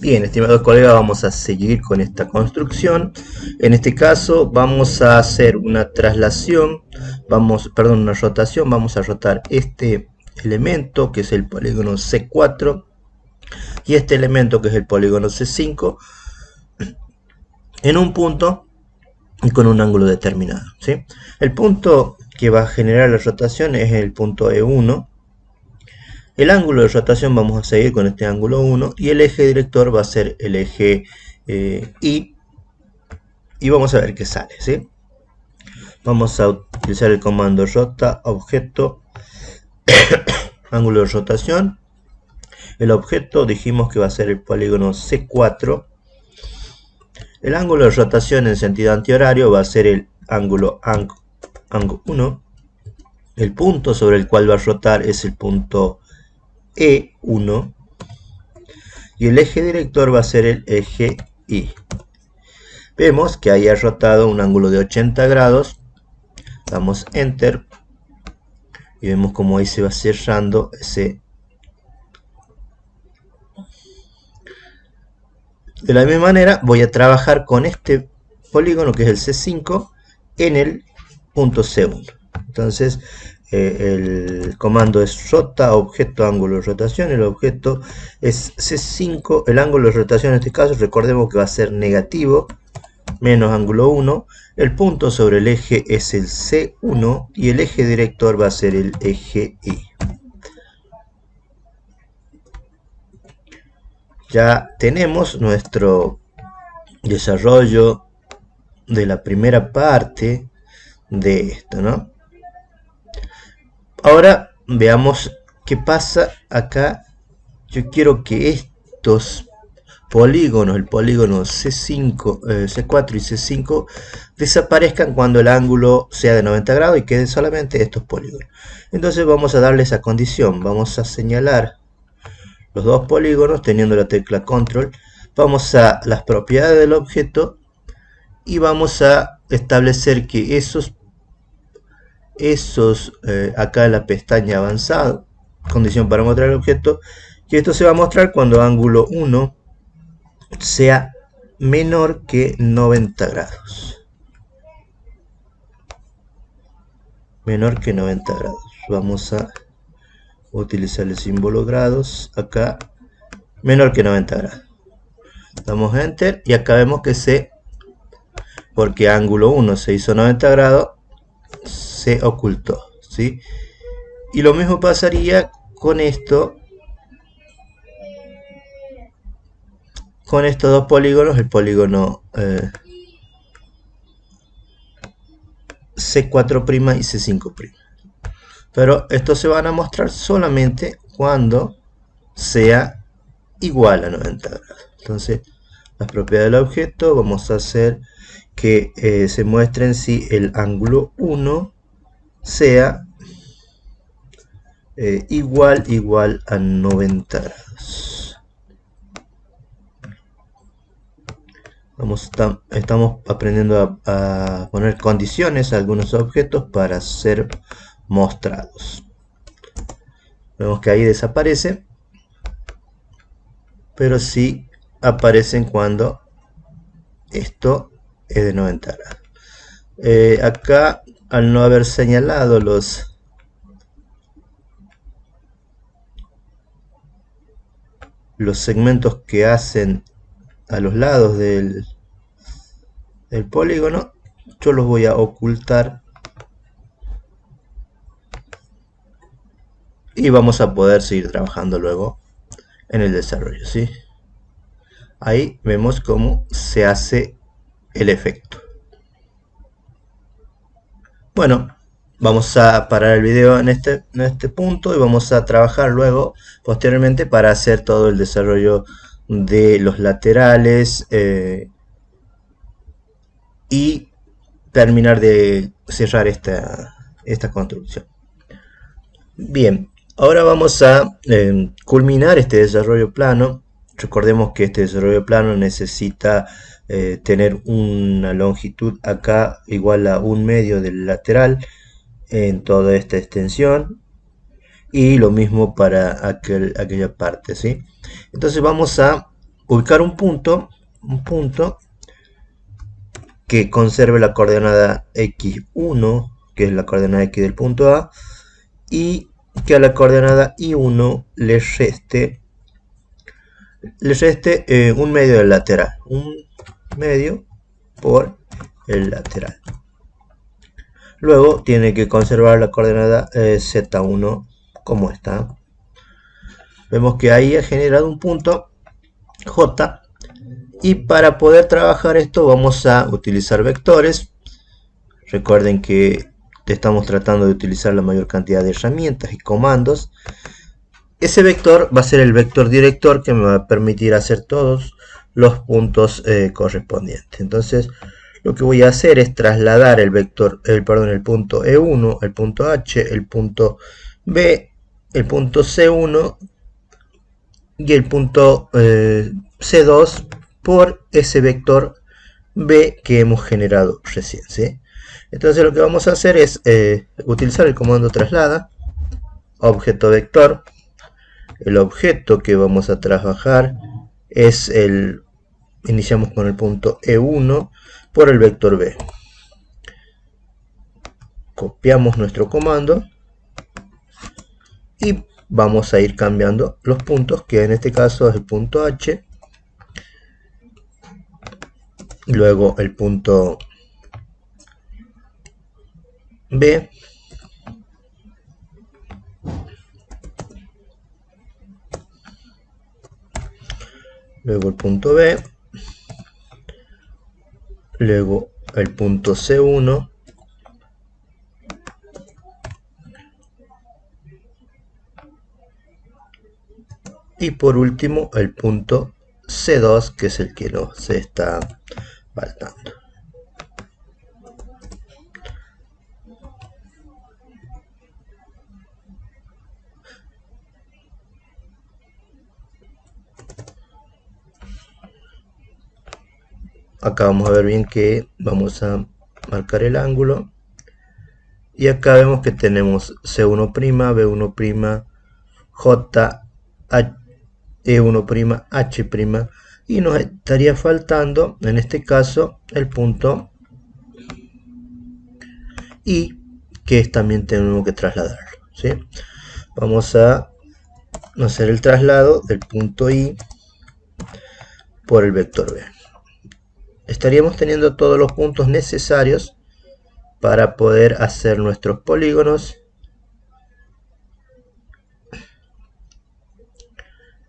Bien, estimados colegas, vamos a seguir con esta construcción. En este caso vamos a hacer una traslación, una rotación. Vamos a rotar este elemento que es el polígono C4 y este elemento que es el polígono C5 en un punto y con un ángulo determinado, ¿sí? El punto que va a generar la rotación es el punto E1. El ángulo de rotación vamos a seguir con este ángulo 1 y el eje director va a ser el eje I, y vamos a ver qué sale, ¿sí? Vamos a utilizar el comando rota objeto ángulo de rotación. El objeto dijimos que va a ser el polígono C4. El ángulo de rotación en sentido antihorario va a ser el ángulo ANG1. El punto sobre el cual va a rotar es el punto E1 y el eje director va a ser el eje I. Vemos que ahí ha rotado un ángulo de 80 grados. Damos enter y vemos como ahí se va cerrando ese. De la misma manera voy a trabajar con este polígono que es el C5 en el punto C1. Entonces el comando es rota objeto ángulo de rotación. El objeto es C5. El ángulo de rotación en este caso recordemos que va a ser negativo, menos ángulo 1. El punto sobre el eje es el C1 y el eje director va a ser el eje I. Ya tenemos nuestro desarrollo de la primera parte de esto, ¿no? Ahora veamos qué pasa acá. Yo quiero que estos polígonos, el polígono C5, C4 y C5 desaparezcan cuando el ángulo sea de 90 grados y queden solamente estos polígonos. Entonces vamos a darle esa condición. Vamos a señalar los dos polígonos teniendo la tecla control. Vamos a las propiedades del objeto y vamos a establecer que esos acá en la pestaña avanzado, condición para mostrar el objeto, que esto se va a mostrar cuando ángulo 1 sea menor que 90 grados. Menor que 90 grados. Vamos a utilizar el símbolo grados acá. Menor que 90 grados. Damos enter y acá vemos que porque ángulo 1 se hizo 90 grados, se ocultó, ¿sí? Y lo mismo pasaría con esto, con estos dos polígonos, el polígono C4' y C5'. Pero estos se van a mostrar solamente cuando sea igual a 90 grados. Entonces, las propiedades del objeto vamos a hacer que se muestren si el ángulo 1 sea igual a 90 grados. Estamos aprendiendo a poner condiciones a algunos objetos para ser mostrados. Vemos que ahí desaparece, pero sí aparecen cuando esto es de 90 grados. Acá, al no haber señalado los segmentos que hacen a los lados del polígono, yo los voy a ocultar y vamos a poder seguir trabajando luego en el desarrollo, ¿sí? Ahí vemos cómo se hace el efecto. Bueno, vamos a parar el video en este punto y vamos a trabajar luego posteriormente para hacer todo el desarrollo de los laterales y terminar de cerrar esta construcción. Bien, ahora vamos a culminar este desarrollo plano. Recordemos que este desarrollo plano necesita tener una longitud acá igual a 1/2 del lateral en toda esta extensión, y lo mismo para aquella parte, ¿sí? Entonces vamos a ubicar un punto que conserve la coordenada x1, que es la coordenada x del punto A, y que a la coordenada y1 le reste un medio del lateral, un medio por el lateral. Luego tiene que conservar la coordenada z1 como está. Vemos que ahí ha generado un punto J, y para poder trabajar esto vamos a utilizar vectores. Recuerden que estamos tratando de utilizar la mayor cantidad de herramientas y comandos. Ese vector va a ser el vector director que me va a permitir hacer todos los puntos correspondientes. Entonces lo que voy a hacer es trasladar el punto E1, el punto H, el punto B, el punto C1 y el punto C2 por ese vector B que hemos generado recién, ¿sí? Entonces lo que vamos a hacer es utilizar el comando traslada, objeto vector. El objeto que vamos a trabajar es iniciamos con el punto E1 por el vector B. Copiamos nuestro comando y vamos a ir cambiando los puntos, que en este caso es el punto H, luego el punto B, luego el punto B, luego el punto C1 y por último el punto C2, que es el que se está faltando. Acá vamos a ver bien que vamos a marcar el ángulo y acá vemos que tenemos C1', B1', J, E1', H', y nos estaría faltando en este caso el punto I, que también tenemos que trasladarlo, ¿sí? Vamos a hacer el traslado del punto I por el vector B. Estaríamos teniendo todos los puntos necesarios para poder hacer nuestros polígonos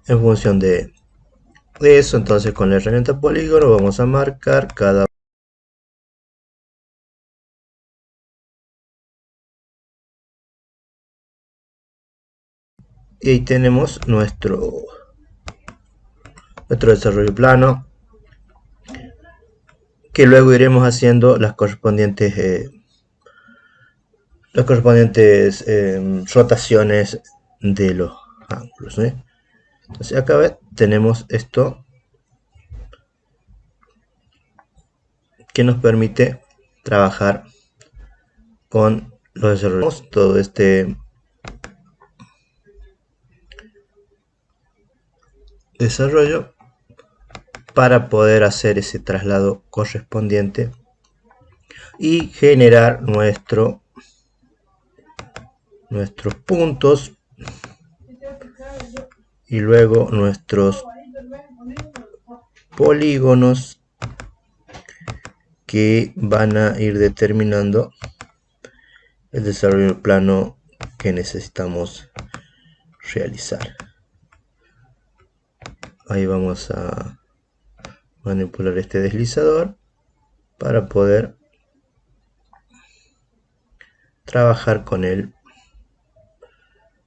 en función de eso. Entonces con la herramienta polígono vamos a marcar cada y ahí tenemos nuestro desarrollo plano, que luego iremos haciendo las correspondientes rotaciones de los ángulos, ¿sí? Entonces acá tenemos esto que nos permite trabajar con los desarrollos, todo este desarrollo para poder hacer ese traslado correspondiente y generar nuestros puntos y luego nuestros polígonos que van a ir determinando el desarrollo plano que necesitamos realizar. Ahí vamos a manipular este deslizador para poder trabajar con él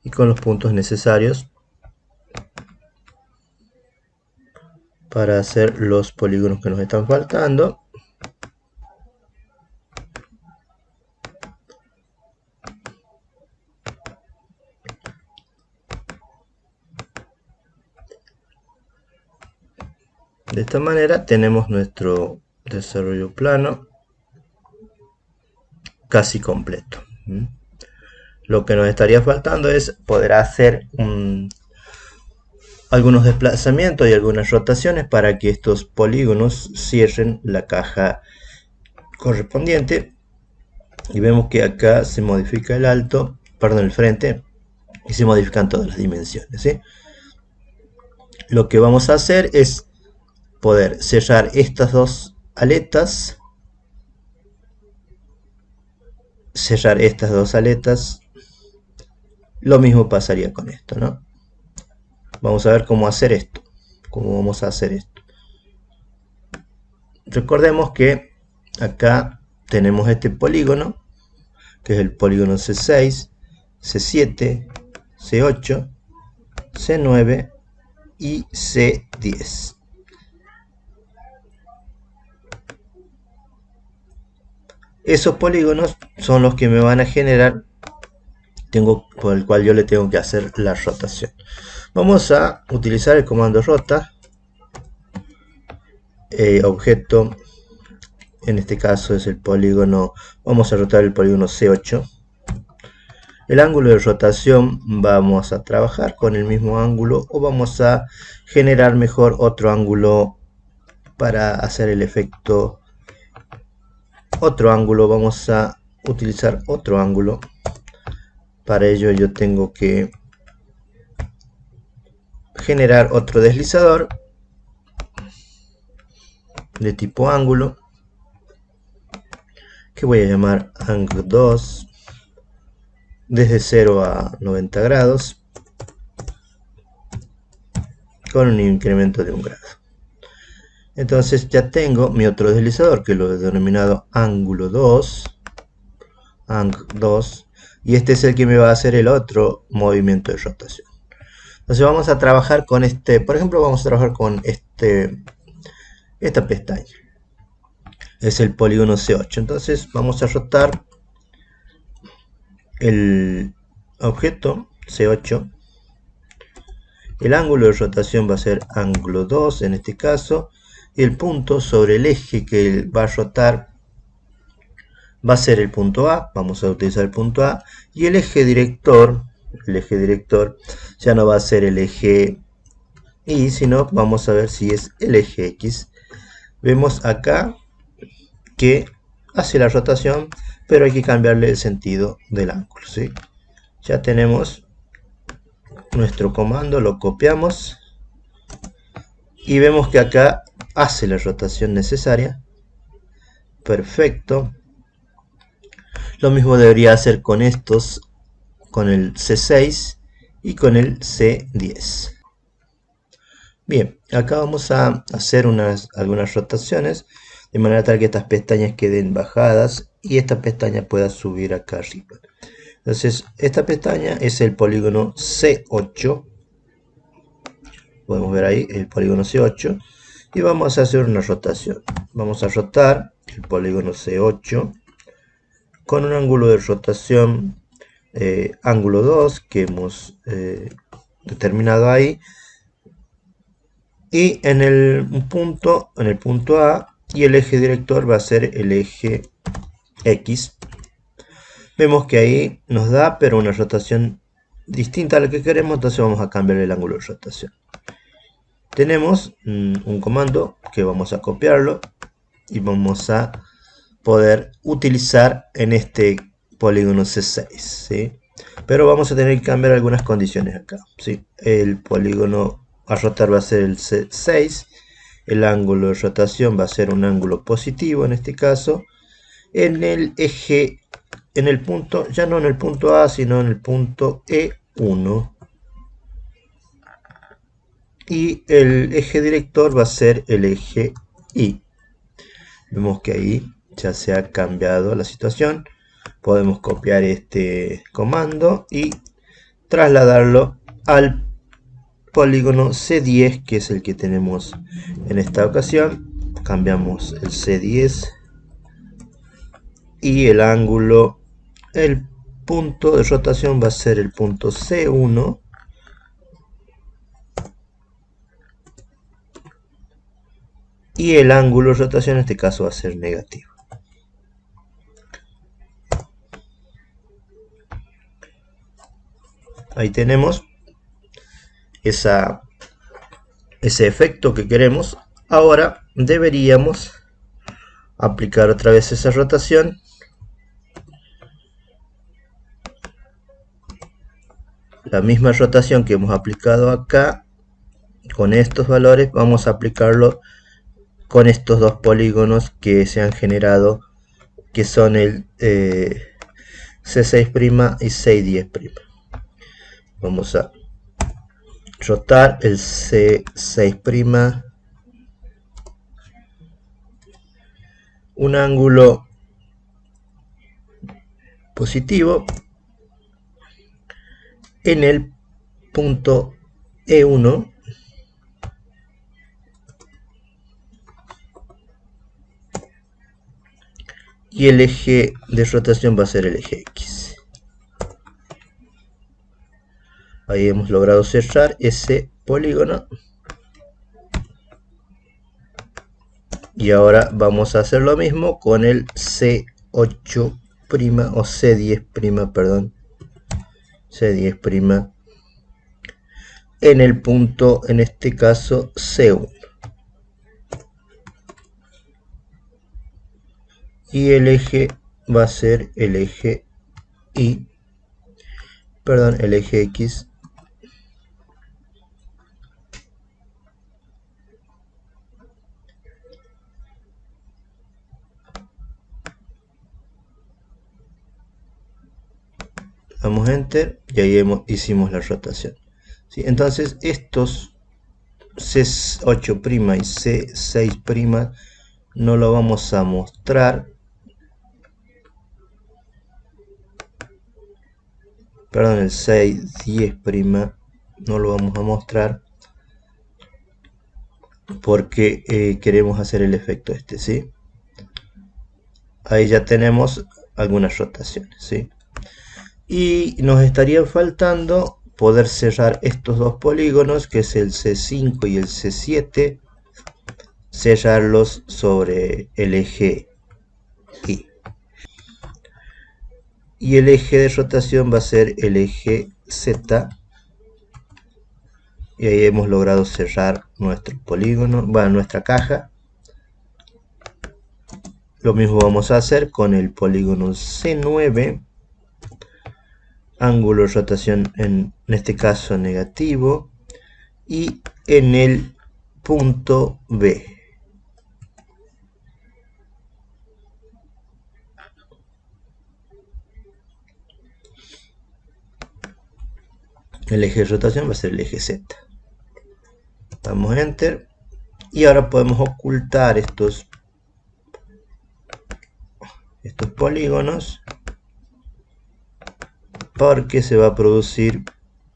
y con los puntos necesarios para hacer los polígonos que nos están faltando. De esta manera tenemos nuestro desarrollo plano casi completo. Lo que nos estaría faltando es poder hacer algunos desplazamientos y algunas rotaciones para que estos polígonos cierren la caja correspondiente. Y vemos que acá se modifica el alto, perdón, el frente, y se modifican todas las dimensiones, ¿sí? Lo que vamos a hacer es poder cerrar estas dos aletas, lo mismo pasaría con esto, ¿no? Vamos a ver cómo hacer esto, recordemos que acá tenemos este polígono, que es el polígono C6, C7, C8, C9 y C10. Esos polígonos son los que me van a generar, por el cual yo le tengo que hacer la rotación. Vamos a utilizar el comando rota, objeto, en este caso es el polígono, vamos a rotar el polígono C8. El ángulo de rotación vamos a trabajar con el mismo ángulo o vamos a generar mejor otro ángulo para hacer el efecto. Otro ángulo, vamos a utilizar otro ángulo. Para ello yo tengo que generar otro deslizador de tipo ángulo, que voy a llamar ang2, desde 0 a 90 grados, con un incremento de 1 grado. Entonces ya tengo mi otro deslizador, que lo he denominado ángulo 2, ang2, y este es el que me va a hacer el otro movimiento de rotación. Entonces vamos a trabajar con este, por ejemplo, vamos a trabajar con esta pestaña. Es el polígono C8. Entonces vamos a rotar el objeto C8. El ángulo de rotación va a ser ángulo 2 en este caso. Y el punto sobre el eje que va a rotar va a ser el punto A. Vamos a utilizar el punto A. Y el eje director ya no va a ser el eje Y, sino vamos a ver si es el eje X. Vemos acá que hace la rotación, pero hay que cambiarle el sentido del ángulo, ¿sí? Ya tenemos nuestro comando, lo copiamos y vemos que acá hace la rotación necesaria. Perfecto. Lo mismo debería hacer con estos, con el C6 y con el C10. Bien, acá vamos a hacer algunas rotaciones de manera tal que estas pestañas queden bajadas y esta pestaña pueda subir acá arriba. Entonces esta pestaña es el polígono C8, podemos ver ahí el polígono C8, y vamos a hacer una rotación. Vamos a rotar el polígono C8 con un ángulo de rotación ángulo 2 que hemos determinado ahí, y en el punto A, y el eje director va a ser el eje X. Vemos que ahí nos da, pero una rotación distinta a la que queremos, entonces vamos a cambiar el ángulo de rotación. Tenemos un comando que vamos a copiarlo y vamos a poder utilizar en este polígono C6, ¿sí? Pero vamos a tener que cambiar algunas condiciones acá, ¿sí? El polígono a rotar va a ser el C6, el ángulo de rotación va a ser un ángulo positivo en este caso, en el eje, en el punto, ya no en el punto A, sino en el punto E1, y el eje director va a ser el eje Y. Vemos que ahí ya se ha cambiado la situación. Podemos copiar este comando y trasladarlo al polígono C10, que es el que tenemos en esta ocasión. Cambiamos el C10 y el ángulo, el punto de rotación va a ser el punto C1, y el ángulo de rotación en este caso va a ser negativo. Ahí tenemos esa ese efecto que queremos, ahora deberíamos aplicar otra vez esa rotación. La misma rotación que hemos aplicado acá, con estos valores, vamos a aplicarlo con estos dos polígonos que se han generado, que son el C6' y C10'. Vamos a rotar el C6', un ángulo positivo en el punto E1 y el eje de rotación va a ser el eje X. Ahí hemos logrado cerrar ese polígono. Y ahora vamos a hacer lo mismo con el C8' o C10', perdón. C10' en el punto, en este caso, C1. Y el eje va a ser el eje el eje X. Damos enter y ahí hicimos la rotación. ¿Sí? Entonces estos C8' y C6' no lo vamos a mostrar. Perdón, el 610' no lo vamos a mostrar porque queremos hacer el efecto este, ¿sí? Ahí ya tenemos algunas rotaciones, ¿sí? Y nos estaría faltando poder cerrar estos dos polígonos, que es el C5 y el C7, cerrarlos sobre el eje Y. Y el eje de rotación va a ser el eje Z. Y ahí hemos logrado cerrar nuestro polígono, nuestra caja. Lo mismo vamos a hacer con el polígono C9. Ángulo de rotación en este caso negativo. Y en el punto B. El eje de rotación va a ser el eje Z. Damos enter. Y ahora podemos ocultar estos polígonos, porque se va a producir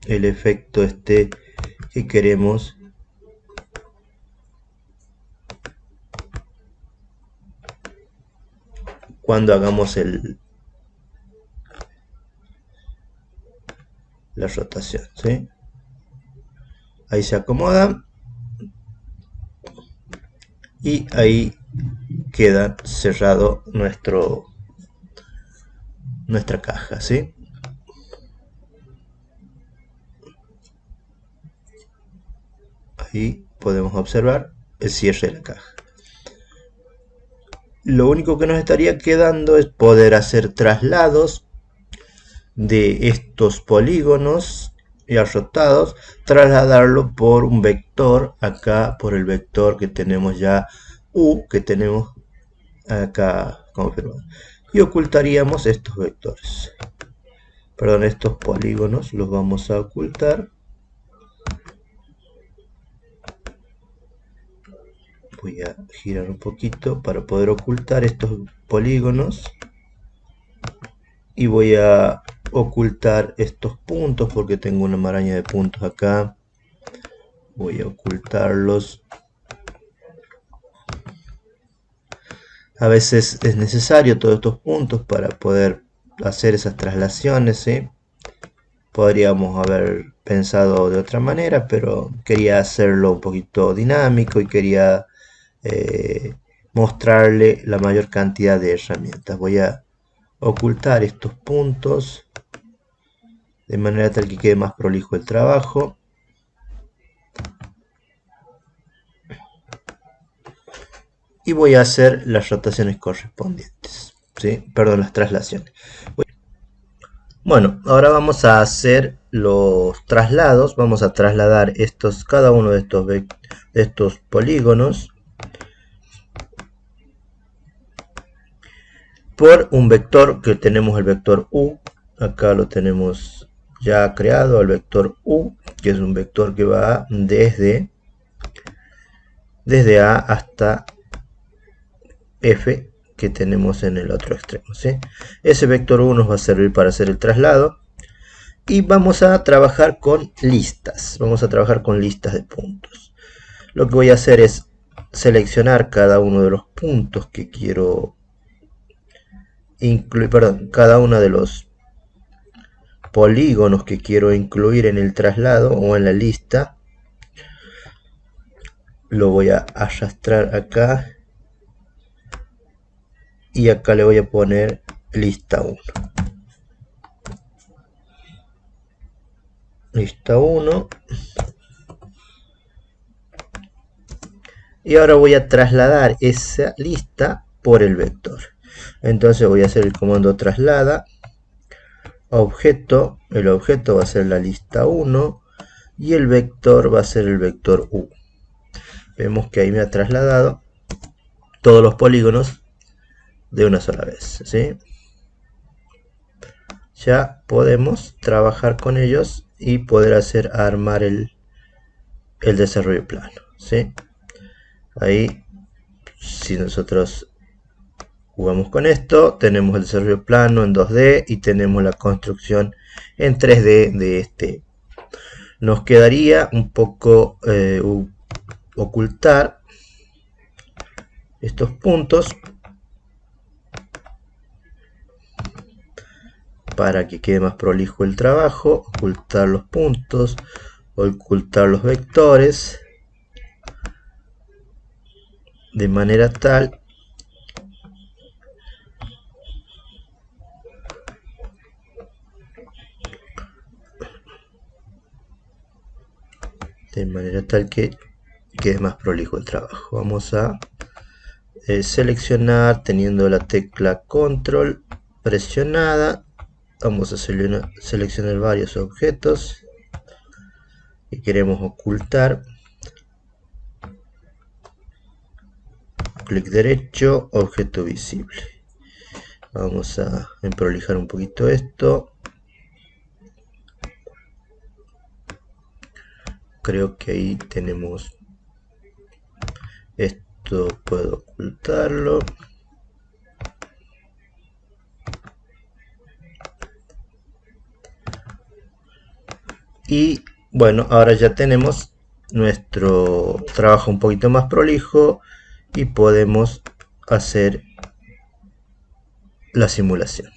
el efecto este que queremos cuando hagamos la rotación, ¿sí? Ahí se acomoda y ahí queda cerrado nuestra caja, ¿sí? Ahí podemos observar el cierre de la caja. Lo único que nos estaría quedando es poder hacer traslados de estos polígonos ya rotados, trasladarlo por un vector, acá por el vector que tenemos ya U, que tenemos acá confirmado. Y ocultaríamos estos vectores. Perdón, estos polígonos los vamos a ocultar. Voy a girar un poquito para poder ocultar estos polígonos. Y voy a ocultar estos puntos porque tengo una maraña de puntos acá. Voy a ocultarlos. A veces es necesario todos estos puntos para poder hacer esas traslaciones, ¿sí? Podríamos haber pensado de otra manera, pero quería hacerlo un poquito dinámico y quería mostrarle la mayor cantidad de herramientas. Voy a ocultar estos puntos de manera tal que quede más prolijo el trabajo. y voy a hacer las rotaciones correspondientes, ¿sí? Perdón, las traslaciones. Bueno, ahora vamos a hacer los traslados. Vamos a trasladar cada uno de estos polígonos por un vector que tenemos, el vector u. Acá lo tenemos ya creado, el vector u, que es un vector que va desde A hasta F, que tenemos en el otro extremo, ¿sí? Ese vector u nos va a servir para hacer el traslado. Y vamos a trabajar con listas. Vamos a trabajar con listas de puntos. Lo que voy a hacer es seleccionar cada uno de los puntos que quiero incluir, perdón, cada uno de los polígonos que quiero incluir en el traslado o en la lista. Lo voy a arrastrar acá y acá le voy a poner lista 1. Lista 1. Y ahora voy a trasladar esa lista por el vector. Entonces voy a hacer el comando traslada objeto. El objeto va a ser la lista 1 y el vector va a ser el vector u. Vemos que ahí me ha trasladado todos los polígonos de una sola vez, ¿sí? Ya podemos trabajar con ellos y poder armar el desarrollo plano, ¿sí? Ahí, si nosotros jugamos con esto, tenemos el desarrollo plano en 2D y tenemos la construcción en 3D de este. Nos quedaría un poco ocultar estos puntos para que quede más prolijo el trabajo. Ocultar los puntos, ocultar los vectores, de manera tal que quede más prolijo el trabajo. Vamos a seleccionar teniendo la tecla control presionada. Vamos a seleccionar varios objetos que queremos ocultar. Clic derecho, objeto visible. Vamos a emprolijar un poquito esto. Creo que ahí tenemos esto, puedo ocultarlo. Y bueno, ahora ya tenemos nuestro trabajo un poquito más prolijo y podemos hacer la simulación.